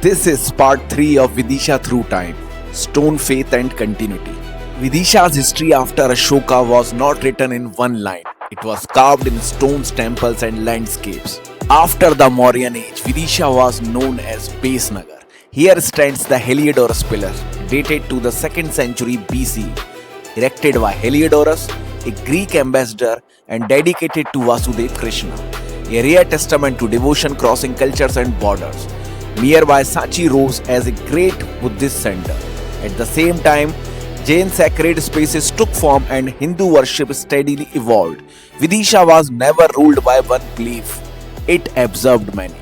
This is part 3 of Vidisha Through Time, Stone Faith and Continuity. Vidisha's history after Ashoka was not written in one line. It was carved in stones, temples and landscapes. After the Mauryan age, Vidisha was known as Besnagar. Here stands the Heliodorus pillar, dated to the 2nd century BC, erected by Heliodorus, a Greek ambassador and dedicated to Vasudeva Krishna, a rare testament to devotion crossing cultures and borders. Nearby Sanchi rose as a great Buddhist center. At the same time, Jain sacred spaces took form and Hindu worship steadily evolved. Vidisha was never ruled by one belief. It absorbed many.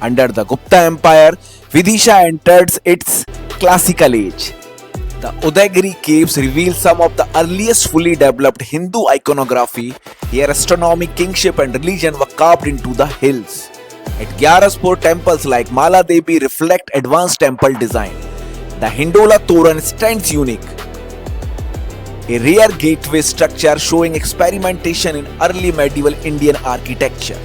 Under the Gupta Empire, Vidisha entered its classical age. The Udaygiri caves reveal some of the earliest fully developed Hindu iconography. Here astronomy, kingship and religion were carved into the hills. At Gyaraspur, temples like Mala Devi reflect advanced temple design. The Hindola Toran stands unique, a rare gateway structure showing experimentation in early medieval Indian architecture.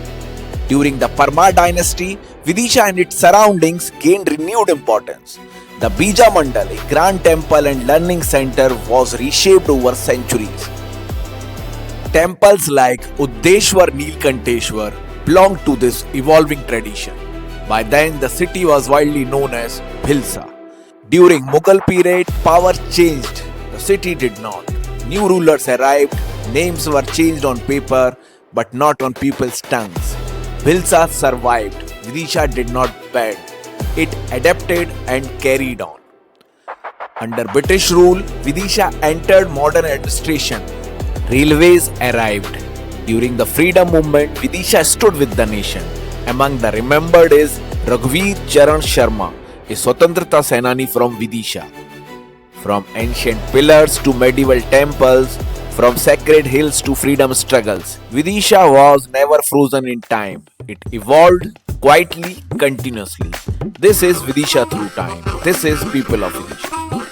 During the Parma dynasty, Vidisha and its surroundings gained renewed importance. The Bija Mandal, a grand temple and learning center, was reshaped over centuries. Temples like Uddeshwar Neelkanteshwar belonged to this evolving tradition. By then, the city was widely known as Bhilsa. During Mughal period, power changed. The city did not. New rulers arrived, names were changed on paper, but not on people's tongues. Bhilsa survived. Vidisha did not bend. It adapted and carried on. Under British rule, Vidisha entered modern administration. Railways arrived. During the freedom movement, Vidisha stood with the nation. Among the remembered is Raghuveer Charan Sharma, a Swatantrata Senani from Vidisha. From ancient pillars to medieval temples, from sacred hills to freedom struggles, Vidisha was never frozen in time. It evolved quietly, continuously. This is Vidisha Through Time. This is People of Vidisha.